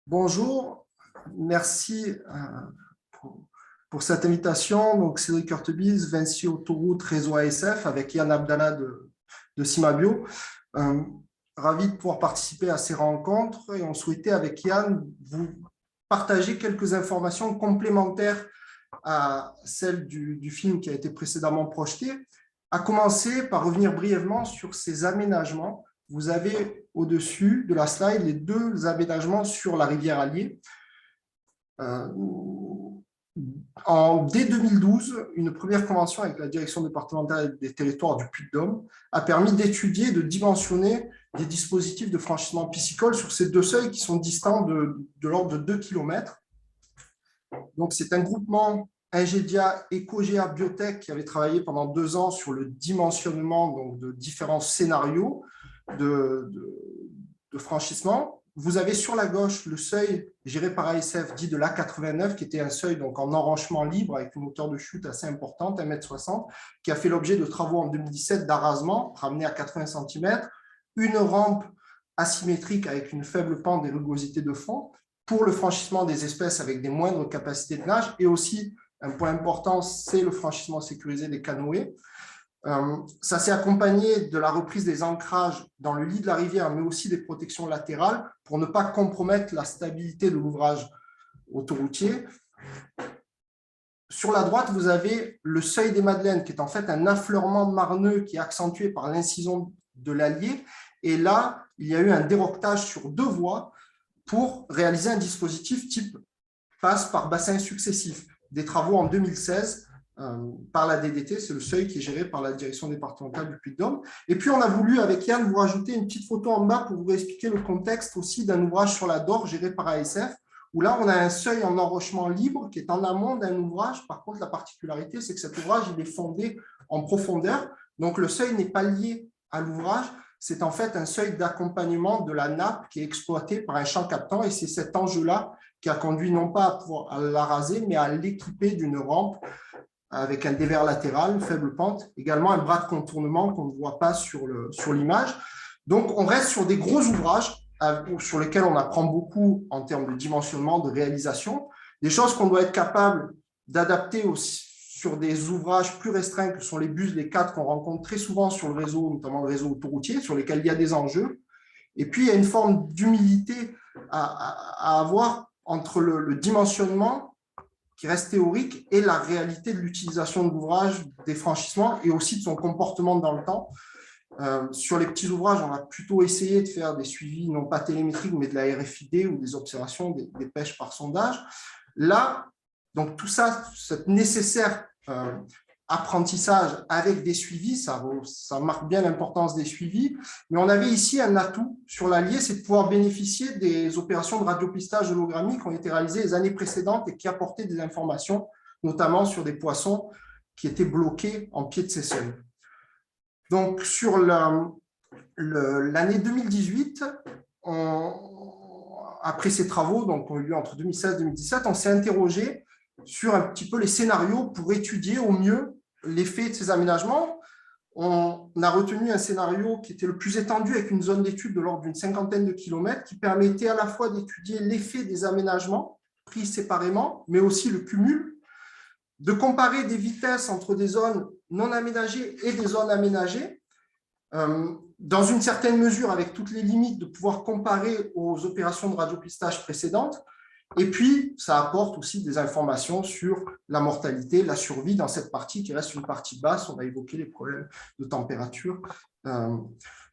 Bonjour, merci pour cette invitation. Donc, Cédric Curtebise, Vinci Autoroute, Réseau ASF, avec Yann Abdallah de Cimabio. Ravi de pouvoir participer à ces rencontres et on souhaitait avec Yann vous partager quelques informations complémentaires à celles du film qui a été précédemment projeté, à commencer par revenir brièvement sur ces aménagements. Vous avez au-dessus de la slide les deux aménagements sur la rivière Allier. Dès 2012, une première convention avec la direction départementale des territoires du Puy-de-Dôme a permis d'étudier et de dimensionner des dispositifs de franchissement piscicole sur ces deux seuils qui sont distants de l'ordre de 2 km. Donc, c'est un groupement Ingedia, Ecogea, Biotech qui avait travaillé pendant 2 ans sur le dimensionnement donc, de différents scénarios de franchissement. Vous avez sur la gauche le seuil géré par ASF dit de l'A89, qui était un seuil donc, en enrochement libre avec une hauteur de chute assez importante, 1,60 m, qui a fait l'objet de travaux en 2017 d'arasement, ramené à 80 cm, une rampe asymétrique avec une faible pente et rugosité de fond pour le franchissement des espèces avec des moindres capacités de nage, et aussi, un point important, c'est le franchissement sécurisé des canoës. Ça s'est accompagné de la reprise des ancrages dans le lit de la rivière, mais aussi des protections latérales pour ne pas compromettre la stabilité de l'ouvrage autoroutier. Sur la droite, vous avez le seuil des Madeleines, qui est en fait un affleurement marneux qui est accentué par l'incision de l'Allier. Et là, il y a eu un déroquetage sur 2 voies pour réaliser un dispositif type passe par bassin successif. Des travaux en 2016 par la DDT, c'est le seuil qui est géré par la direction départementale du Puy-de-Dôme. Et puis, on a voulu, avec Yann, vous rajouter une petite photo en bas pour vous expliquer le contexte aussi d'un ouvrage sur la Dore géré par ASF, où là, on a un seuil en enrochement libre qui est en amont d'un ouvrage. Par contre, la particularité, c'est que cet ouvrage, il est fondé en profondeur. Donc, le seuil n'est pas lié à l'ouvrage. C'est en fait un seuil d'accompagnement de la nappe qui est exploité par un champ captant. Et c'est cet enjeu-là qui a conduit non pas à pouvoir la raser, mais à l'équiper d'une rampe avec un dévers latéral, faible pente, également un bras de contournement qu'on ne voit pas sur l'image. Donc, on reste sur des gros ouvrages sur lesquels on apprend beaucoup en termes de dimensionnement, de réalisation, des choses qu'on doit être capable d'adapter aussi sur des ouvrages plus restreints que sont les bus, les cadres qu'on rencontre très souvent sur le réseau, notamment le réseau autoroutier, sur lesquels il y a des enjeux. Et puis, il y a une forme d'humilité à avoir entre le dimensionnement qui reste théorique et la réalité de l'utilisation de l'ouvrage, des franchissements et aussi de son comportement dans le temps. Sur les petits ouvrages, on a plutôt essayé de faire des suivis, non pas télémétriques, mais de la RFID ou des observations des pêches par sondage. Là, donc tout ça, cette nécessaire apprentissage avec des suivis, ça marque bien l'importance des suivis, mais on avait ici un atout sur l'Allier, c'est de pouvoir bénéficier des opérations de radiopistage hologrammique qui ont été réalisées les années précédentes et qui apportaient des informations, notamment sur des poissons qui étaient bloqués en pied de ces seuils. Donc, sur l'année 2018, après ces travaux, donc, qui ont eu lieu entre 2016 et 2017, on s'est interrogé sur un petit peu les scénarios pour étudier au mieux l'effet de ces aménagements. On a retenu un scénario qui était le plus étendu avec une zone d'étude de l'ordre d'une 50aine de kilomètres qui permettait à la fois d'étudier l'effet des aménagements pris séparément, mais aussi le cumul, de comparer des vitesses entre des zones non aménagées et des zones aménagées, dans une certaine mesure avec toutes les limites de pouvoir comparer aux opérations de radiopistage précédentes. Et puis, ça apporte aussi des informations sur la mortalité, la survie dans cette partie qui reste une partie basse. On a évoqué les problèmes de température.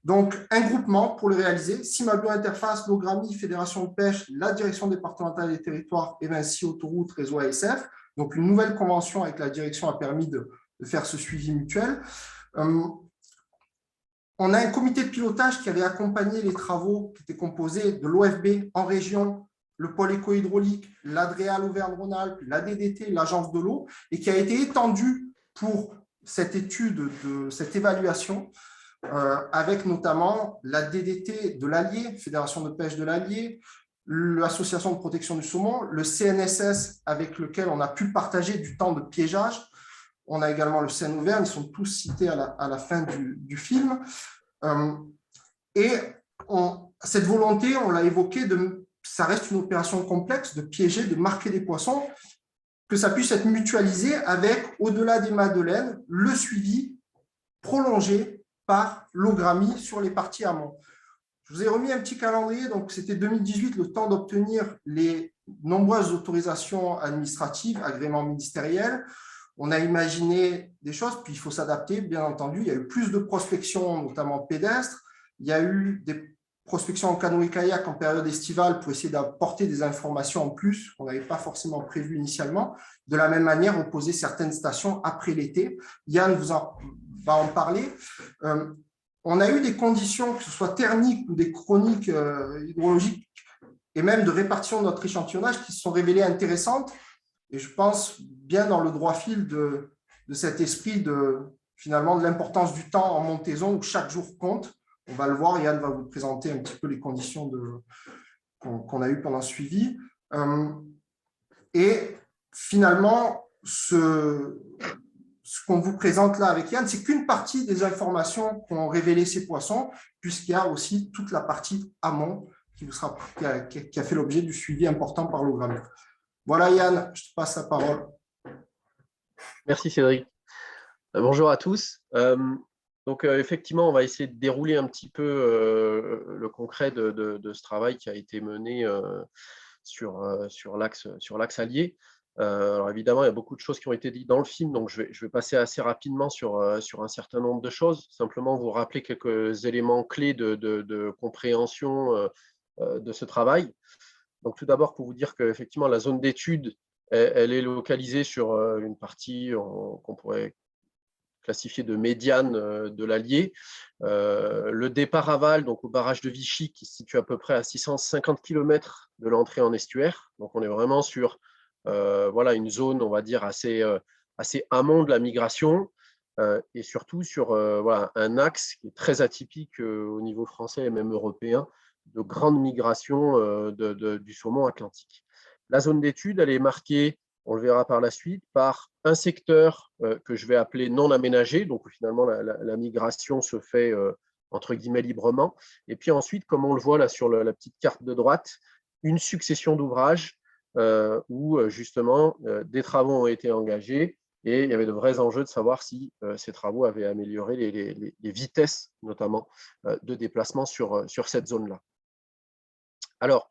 Donc, un groupement pour le réaliser. Cimabio Interface, Logrammi, Fédération de pêche, la direction départementale des territoires et Vinci Autoroute, Réseau ASF. Donc, une nouvelle convention avec la direction a permis de faire ce suivi mutuel. On a un comité de pilotage qui avait accompagné les travaux qui étaient composés de l'OFB en région, le pôle éco-hydraulique, l'Adréal Auvergne-Rhône-Alpes, la DDT, l'Agence de l'eau, et qui a été étendu pour cette étude, cette évaluation, avec notamment la DDT de l'Allier, Fédération de pêche de l'Allier, l'Association de protection du saumon, le CNSS avec lequel on a pu partager du temps de piégeage. On a également le Seine-Auvergne, ils sont tous cités à la fin du film. Et cette volonté, on l'a évoqué, de ça reste une opération complexe de piéger, de marquer des poissons, que ça puisse être mutualisé avec, au-delà des madeleines, le suivi prolongé par l'OGRAMI sur les parties amont. Je vous ai remis un petit calendrier, donc c'était 2018, le temps d'obtenir les nombreuses autorisations administratives, agréments ministériels. On a imaginé des choses, puis il faut s'adapter, bien entendu. Il y a eu plus de prospection, notamment pédestre. Il y a eu des prospections en canoë-kayak en période estivale pour essayer d'apporter des informations en plus qu'on n'avait pas forcément prévues initialement. De la même manière, on posait certaines stations après l'été. Yann va en parler. On a eu des conditions, que ce soit thermiques ou des chroniques hydrologiques, et même de répartition de notre échantillonnage qui se sont révélées intéressantes. Et je pense bien dans le droit fil de cet esprit finalement de l'importance du temps en montaison où chaque jour compte. On va le voir, Yann va vous présenter un petit peu les conditions qu'on a eues pendant le suivi. Et finalement, ce qu'on vous présente là avec Yann, c'est qu'une partie des informations qu'ont révélé ces poissons, puisqu'il y a aussi toute la partie amont qui a fait l'objet du suivi important par l'OGRAMI. Voilà Yann, je te passe la parole. Merci Cédric. Bonjour à tous. Donc effectivement, on va essayer de dérouler un petit peu le concret de ce travail qui a été mené sur l'axe allié. Alors évidemment, il y a beaucoup de choses qui ont été dites dans le film, donc je vais passer assez rapidement sur un certain nombre de choses. Simplement vous rappeler quelques éléments clés de compréhension de ce travail. Donc tout d'abord, pour vous dire qu'effectivement, la zone d'étude, elle est localisée sur une partie qu'on pourrait classifié de médiane de l'Allier. Le départ aval, donc au barrage de Vichy, qui se situe à peu près à 650 km de l'entrée en estuaire. Donc on est vraiment sur voilà, une zone, on va dire, assez amont de la migration, et surtout sur voilà, un axe qui est très atypique au niveau français et même européen, de grande migration du saumon atlantique. La zone d'étude, elle est marquée, on le verra par la suite, par un secteur que je vais appeler non aménagé, donc finalement la migration se fait entre guillemets librement. Et puis ensuite, comme on le voit là sur la petite carte de droite, une succession d'ouvrages où justement des travaux ont été engagés et il y avait de vrais enjeux de savoir si ces travaux avaient amélioré les vitesses notamment de déplacement sur cette zone-là. Alors,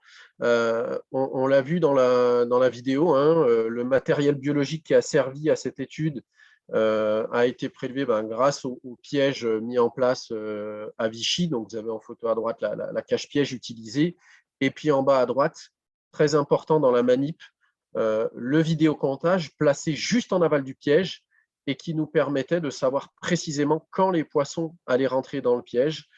on l'a vu dans la vidéo, hein, le matériel biologique qui a servi à cette étude a été prélevé grâce au piège mis en place à Vichy. Donc, vous avez en photo à droite la cache-piège utilisée. Et puis en bas à droite, très important dans la manip, le vidéocomptage placé juste en aval du piège et qui nous permettait de savoir précisément quand les poissons allaient rentrer dans le piège,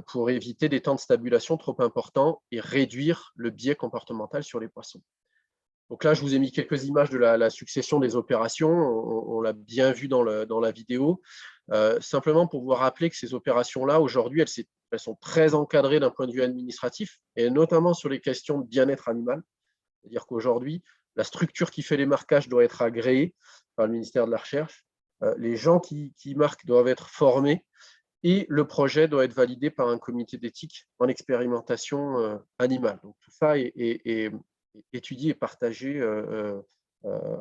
pour éviter des temps de stabulation trop importants et réduire le biais comportemental sur les poissons. Donc là, je vous ai mis quelques images de la succession des opérations. On l'a bien vu dans la vidéo. Simplement pour vous rappeler que ces opérations-là, aujourd'hui, elles sont très encadrées d'un point de vue administratif, et notamment sur les questions de bien-être animal. C'est-à-dire qu'aujourd'hui, la structure qui fait les marquages doit être agréée par le ministère de la Recherche. Les gens qui marquent doivent être formés. Et le projet doit être validé par un comité d'éthique en expérimentation animale. Donc, tout ça est étudié et partagé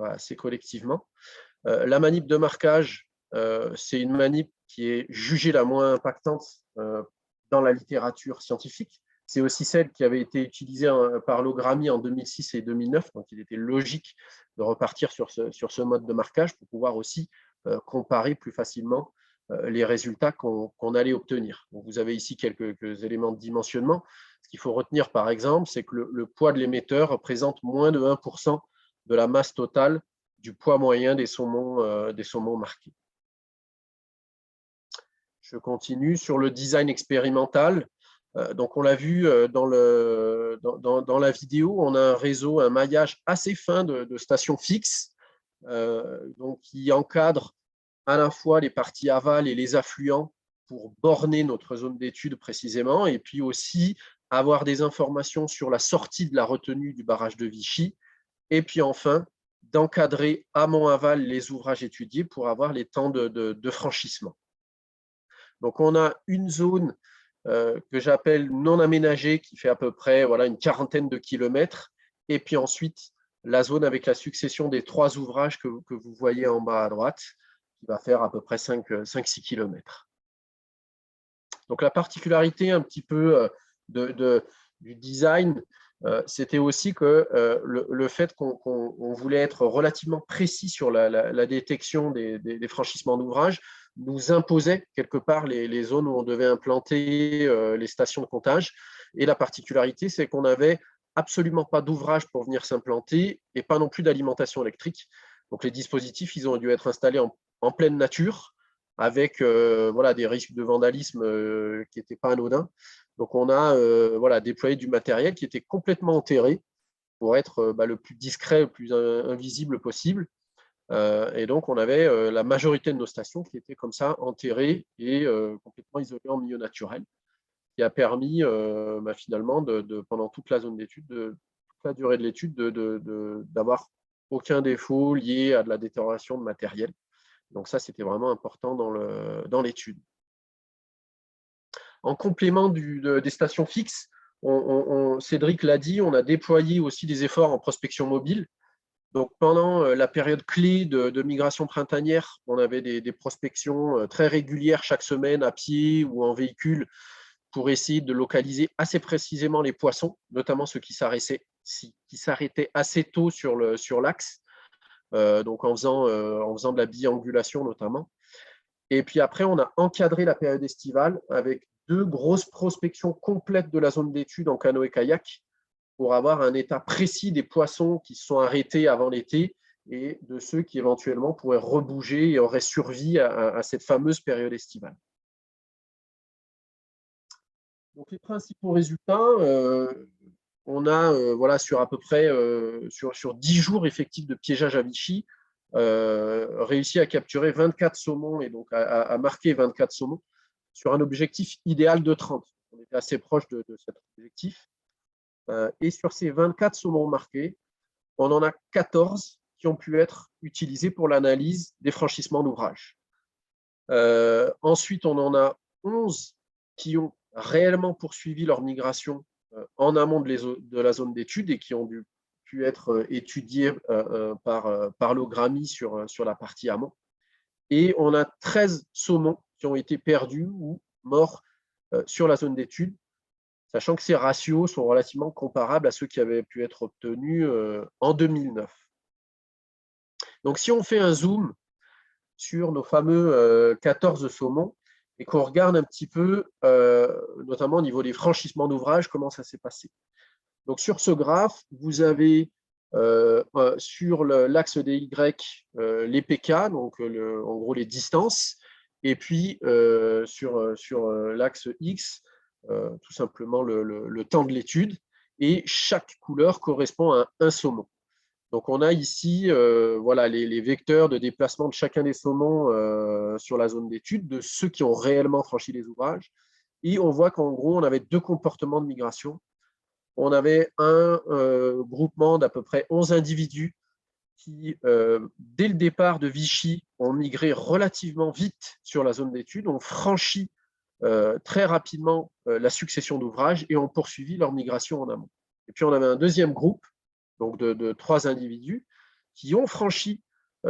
assez collectivement. La manip de marquage, c'est une manip qui est jugée la moins impactante dans la littérature scientifique. C'est aussi celle qui avait été utilisée par l'OGRAMI en 2006 et 2009. Donc, il était logique de repartir sur ce mode de marquage pour pouvoir aussi comparer plus facilement les résultats qu'on allait obtenir. Donc, vous avez ici quelques éléments de dimensionnement. Ce qu'il faut retenir, par exemple, c'est que le poids de l'émetteur représente moins de 1% de la masse totale du poids moyen des saumons marqués. Je continue sur le design expérimental. Donc, on l'a vu dans la vidéo, on a un réseau, un maillage assez fin de stations fixes donc, qui encadrent à la fois les parties aval et les affluents pour borner notre zone d'étude précisément, et puis aussi avoir des informations sur la sortie de la retenue du barrage de Vichy, et puis enfin d'encadrer amont-aval les ouvrages étudiés pour avoir les temps de franchissement. Donc on a une zone que j'appelle non aménagée, qui fait à peu près voilà, une quarantaine de kilomètres. Et puis ensuite, la zone avec la succession des 3 ouvrages que vous voyez en bas à droite, qui va faire à peu près 5-6 kilomètres. Donc la particularité un petit peu du design, c'était aussi que le fait qu'on voulait être relativement précis sur la détection des franchissements d'ouvrages nous imposait quelque part les zones où on devait implanter les stations de comptage. Et la particularité, c'est qu'on n'avait absolument pas d'ouvrage pour venir s'implanter et pas non plus d'alimentation électrique. Donc les dispositifs, ils ont dû être installés en pleine nature, avec voilà, des risques de vandalisme qui n'étaient pas anodins. Donc, on a voilà, déployé du matériel qui était complètement enterré pour être le plus discret, le plus invisible possible. Et donc, on avait la majorité de nos stations qui étaient comme ça enterrées et complètement isolées en milieu naturel, qui a permis finalement, pendant toute la zone d'étude, toute la durée de l'étude, d'avoir aucun défaut lié à de la détérioration de matériel. Donc ça, c'était vraiment important dans l'étude. En complément des stations fixes, Cédric l'a dit, on a déployé aussi des efforts en prospection mobile. Donc pendant la période clé de migration printanière, on avait des prospections très régulières chaque semaine à pied ou en véhicule pour essayer de localiser assez précisément les poissons, notamment ceux qui s'arrêtaient assez tôt sur l'axe. Donc en faisant de la biangulation notamment. Et puis après, on a encadré la période estivale avec 2 grosses prospections complètes de la zone d'étude en canoë-kayak pour avoir un état précis des poissons qui se sont arrêtés avant l'été et de ceux qui éventuellement pourraient rebouger et auraient survécu à cette fameuse période estivale. Donc les principaux résultats, on a voilà, sur à peu près sur 10 jours effectifs de piégeage à Vichy, réussi à capturer 24 saumons et donc à marquer 24 saumons sur un objectif idéal de 30. On était assez proche de cet objectif. Et sur ces 24 saumons marqués, on en a 14 qui ont pu être utilisés pour l'analyse des franchissements d'ouvrages. Ensuite, on en a 11 qui ont réellement poursuivi leur migration en amont de la zone d'étude et qui ont pu être étudiés par l'OGRAMI sur la partie amont. Et on a 13 saumons qui ont été perdus ou morts sur la zone d'étude, sachant que ces ratios sont relativement comparables à ceux qui avaient pu être obtenus en 2009. Donc, si on fait un zoom sur nos fameux 14 saumons et qu'on regarde un petit peu, notamment au niveau des franchissements d'ouvrages, comment ça s'est passé. Donc, sur ce graphe, vous avez sur l'axe des Y les PK, donc en gros les distances, et puis sur l'axe X, tout simplement le temps de l'étude, et chaque couleur correspond à un saumon. Donc, on a ici voilà, les vecteurs de déplacement de chacun des saumons sur la zone d'étude, de ceux qui ont réellement franchi les ouvrages. Et on voit qu'en gros, on avait 2 comportements de migration. On avait un groupement d'à peu près 11 individus qui, dès le départ de Vichy, ont migré relativement vite sur la zone d'étude, ont franchi très rapidement la succession d'ouvrages et ont poursuivi leur migration en amont. Et puis, on avait un deuxième groupe, donc de 3 individus, qui ont franchi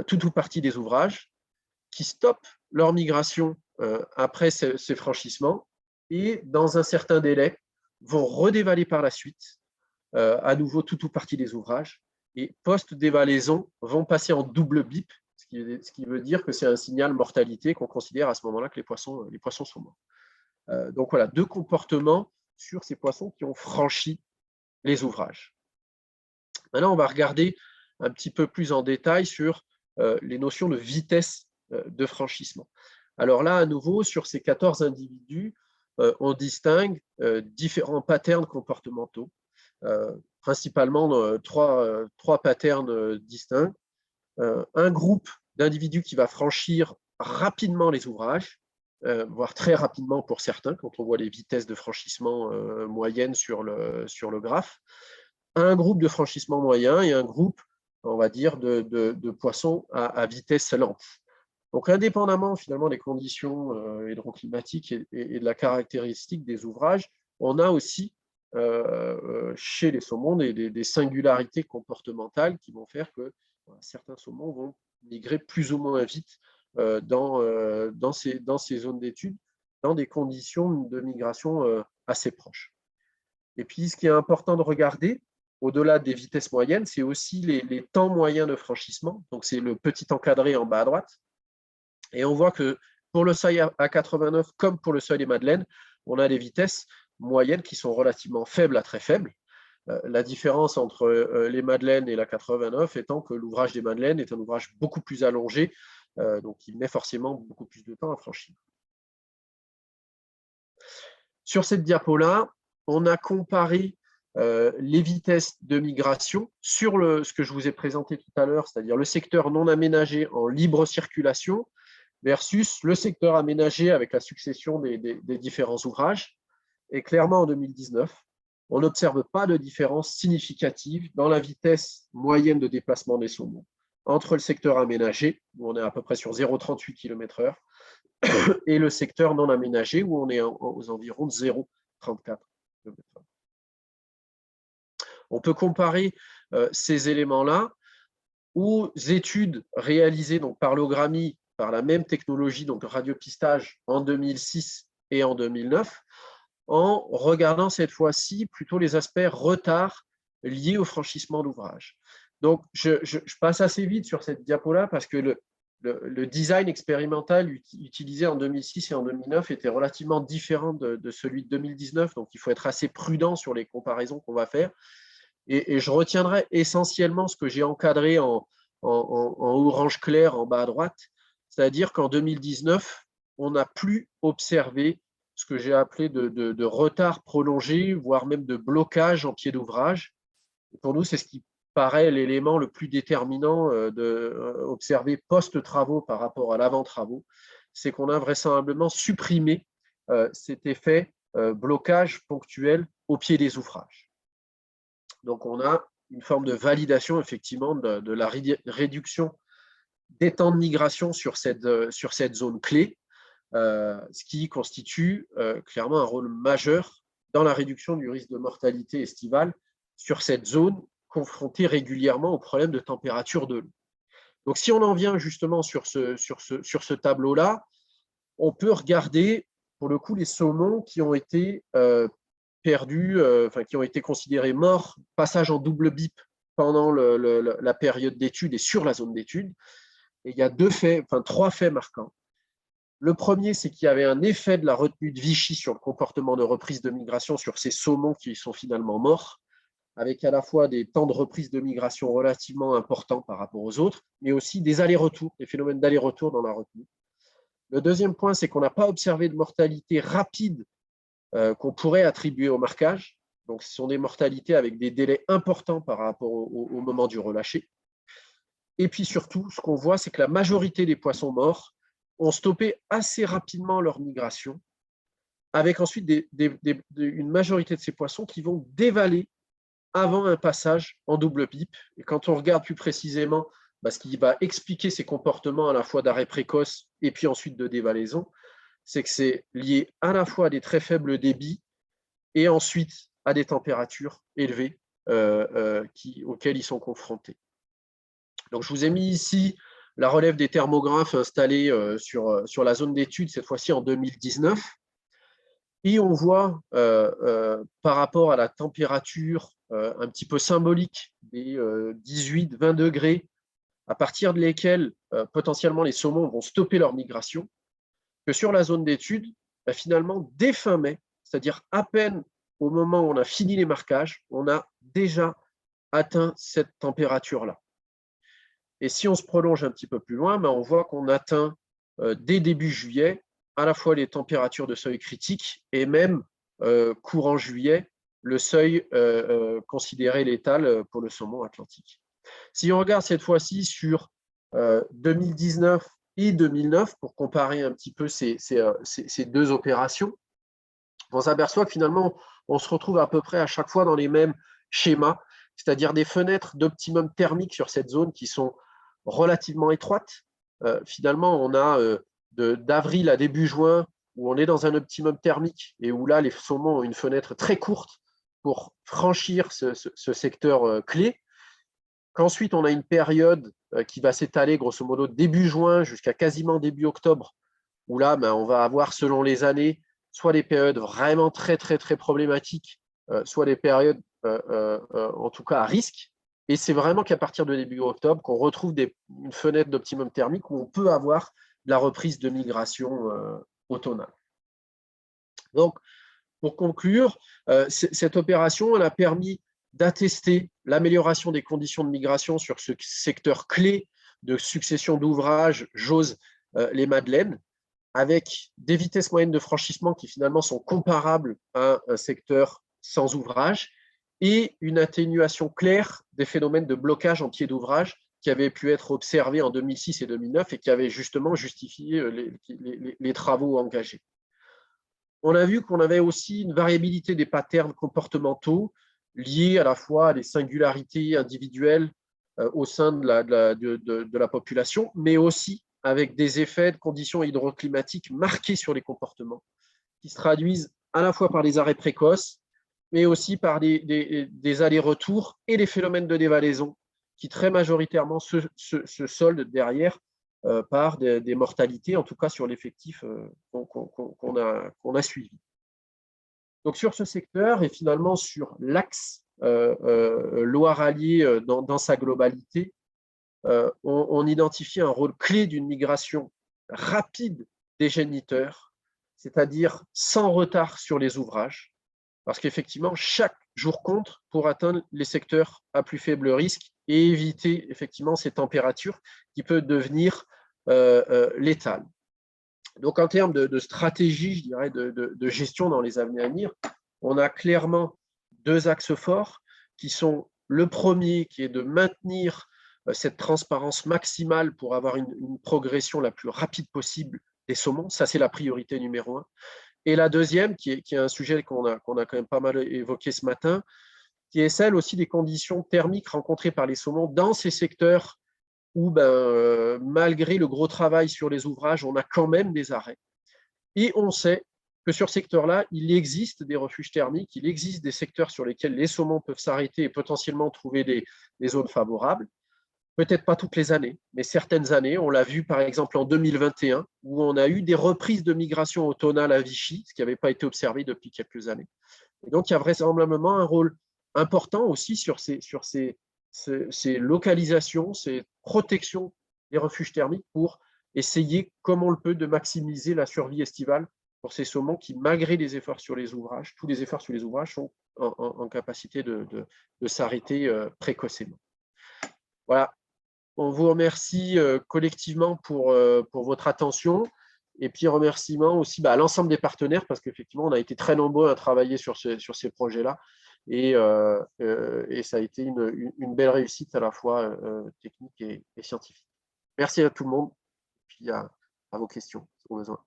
tout ou partie des ouvrages, qui stoppent leur migration après ces franchissements et, dans un certain délai, vont redévaler par la suite, à nouveau tout ou partie des ouvrages, et post-dévalaison vont passer en double bip, ce qui veut dire que c'est un signal mortalité qu'on considère à ce moment-là que les poissons sont morts. Donc voilà, 2 comportements sur ces poissons qui ont franchi les ouvrages. Maintenant, on va regarder un petit peu plus en détail sur les notions de vitesse de franchissement. Alors là, à nouveau, sur ces 14 individus, on distingue différents patterns comportementaux, principalement 3 patterns distincts. Un groupe d'individus qui va franchir rapidement les ouvrages, voire très rapidement pour certains, quand on voit les vitesses de franchissement moyennes sur le graphe. Un groupe de franchissement moyen et un groupe, on va dire, de poissons à vitesse lente. Donc, indépendamment finalement des conditions hydroclimatiques et de la caractéristique des ouvrages, on a aussi chez les saumons des singularités comportementales qui vont faire que certains saumons vont migrer plus ou moins vite dans ces zones d'études, dans des conditions de migration assez proches. Et puis, ce qui est important de regarder, au-delà des vitesses moyennes, c'est aussi les temps moyens de franchissement. Donc, c'est le petit encadré en bas à droite. Et on voit que pour le seuil A89, comme pour le seuil des Madeleines, on a des vitesses moyennes qui sont relativement faibles à très faibles. La différence entre les Madeleines et la 89 étant que l'ouvrage des Madeleines est un ouvrage beaucoup plus allongé, donc il met forcément beaucoup plus de temps à franchir. Sur cette diapo-là, on a comparé les vitesses de migration sur ce que je vous ai présenté tout à l'heure, c'est-à-dire le secteur non aménagé en libre circulation versus le secteur aménagé avec la succession des différents ouvrages. Et clairement, en 2019, on n'observe pas de différence significative dans la vitesse moyenne de déplacement des saumons entre le secteur aménagé, où on est à peu près sur 0,38 km/h, et le secteur non aménagé, où on est aux environs de 0,34 km/h. On peut comparer ces éléments-là aux études réalisées donc, par l'OGRAMI, par la même technologie, donc radiopistage, en 2006 et en 2009, en regardant cette fois-ci plutôt les aspects retard liés au franchissement d'ouvrage. Donc, je passe assez vite sur cette diapo-là parce que le design expérimental utilisé en 2006 et en 2009 était relativement différent de celui de 2019, donc il faut être assez prudent sur les comparaisons qu'on va faire. Et je retiendrai essentiellement ce que j'ai encadré en orange clair en bas à droite, c'est-à-dire qu'en 2019, on n'a plus observé ce que j'ai appelé de retard prolongé, voire même de blocage en pied d'ouvrage. Pour nous, c'est ce qui paraît l'élément le plus déterminant d'observer post-travaux par rapport à l'avant-travaux, c'est qu'on a vraisemblablement supprimé cet effet blocage ponctuel au pied des ouvrages. Donc, on a une forme de validation, effectivement, de la réduction des temps de migration sur cette zone clé, ce qui constitue clairement un rôle majeur dans la réduction du risque de mortalité estivale sur cette zone confrontée régulièrement aux problèmes de température de l'eau. Donc, si on en vient justement sur ce tableau-là, on peut regarder, pour le coup, les saumons qui ont été perdus, qui ont été considérés morts, passage en double bip pendant la période d'étude et sur la zone d'étude. Et il y a trois faits marquants. Le premier, c'est qu'il y avait un effet de la retenue de Vichy sur le comportement de reprise de migration sur ces saumons qui sont finalement morts, avec à la fois des temps de reprise de migration relativement importants par rapport aux autres, mais aussi des allers-retours, des phénomènes d'aller-retour dans la retenue. Le deuxième point, c'est qu'on n'a pas observé de mortalité rapide qu'on pourrait attribuer au marquage. Donc, ce sont des mortalités avec des délais importants par rapport au moment du relâché. Et puis surtout, ce qu'on voit, c'est que la majorité des poissons morts ont stoppé assez rapidement leur migration, avec ensuite une majorité de ces poissons qui vont dévaler avant un passage en double bip. Et quand on regarde plus précisément ce qui va expliquer ces comportements à la fois d'arrêt précoce et puis ensuite de dévalaison, c'est que c'est lié à la fois à des très faibles débits et ensuite à des températures élevées auxquelles ils sont confrontés. Donc, je vous ai mis ici la relève des thermographes installés sur la zone d'étude, cette fois-ci en 2019. Et on voit, par rapport à la température un petit peu symbolique des 18-20 degrés, à partir de lesquels potentiellement les saumons vont stopper leur migration, que sur la zone d'étude, finalement, dès fin mai, c'est-à-dire à peine au moment où on a fini les marquages, on a déjà atteint cette température-là. Et si on se prolonge un petit peu plus loin, on voit qu'on atteint dès début juillet à la fois les températures de seuil critique et même courant juillet, le seuil considéré létal pour le saumon atlantique. Si on regarde cette fois-ci sur 2019 et 2009, pour comparer un petit peu ces deux opérations, on s'aperçoit que finalement, on se retrouve à peu près à chaque fois dans les mêmes schémas, c'est-à-dire des fenêtres d'optimum thermique sur cette zone qui sont relativement étroites, finalement, on a d'avril à début juin, où on est dans un optimum thermique et où là, les saumons ont une fenêtre très courte pour franchir ce secteur clé. Qu'ensuite, on a une période qui va s'étaler grosso modo début juin jusqu'à quasiment début octobre, où là, on va avoir, selon les années, soit des périodes vraiment très, très, très problématiques, soit des périodes, en tout cas, à risque. Et c'est vraiment qu'à partir de début octobre qu'on retrouve une fenêtre d'optimum thermique où on peut avoir la reprise de migration automnale. Donc, pour conclure, cette opération elle a permis d'attester l'amélioration des conditions de migration sur ce secteur clé de succession d'ouvrages, JOS, les Madeleines, avec des vitesses moyennes de franchissement qui finalement sont comparables à un secteur sans ouvrage et une atténuation claire des phénomènes de blocage en pied d'ouvrage qui avaient pu être observés en 2006 et 2009 et qui avaient justement justifié les travaux engagés. On a vu qu'on avait aussi une variabilité des patterns comportementaux liés à la fois à des singularités individuelles au sein de la population, mais aussi avec des effets de conditions hydroclimatiques marqués sur les comportements, qui se traduisent à la fois par des arrêts précoces, mais aussi par des allers-retours et des phénomènes de dévalaison qui très majoritairement se soldent derrière par des mortalités, en tout cas sur l'effectif qu'on a suivi. Donc sur ce secteur et finalement sur l'axe Loire-Allier dans sa globalité, on identifie un rôle clé d'une migration rapide des géniteurs, c'est-à-dire sans retard sur les ouvrages, parce qu'effectivement, chaque jour compte pour atteindre les secteurs à plus faible risque et éviter effectivement ces températures qui peuvent devenir létales. Donc, en termes de stratégie, je dirais, de gestion dans les années à venir, on a clairement deux axes forts qui sont le premier, qui est de maintenir cette transparence maximale pour avoir une progression la plus rapide possible des saumons. Ça, c'est la priorité numéro un. Et la deuxième, qui est un sujet qu'on a quand même pas mal évoqué ce matin, qui est celle aussi des conditions thermiques rencontrées par les saumons dans ces secteurs où, malgré le gros travail sur les ouvrages, on a quand même des arrêts. Et on sait que sur ce secteur-là, il existe des refuges thermiques, il existe des secteurs sur lesquels les saumons peuvent s'arrêter et potentiellement trouver des zones favorables. Peut-être pas toutes les années, mais certaines années. On l'a vu par exemple en 2021, où on a eu des reprises de migration automnale à Vichy, ce qui n'avait pas été observé depuis quelques années. Et donc, il y a vraisemblablement un rôle important aussi sur ces localisations, ces protections des refuges thermiques pour essayer, comme on le peut, de maximiser la survie estivale pour ces saumons qui, malgré les efforts sur les ouvrages, tous les efforts sur les ouvrages sont en capacité de s'arrêter précocement. Voilà. On vous remercie collectivement pour votre attention et puis remerciement aussi à l'ensemble des partenaires parce qu'effectivement, on a été très nombreux à travailler sur ces projets-là et ça a été une belle réussite à la fois technique et scientifique. Merci à tout le monde et puis à vos questions si au besoin.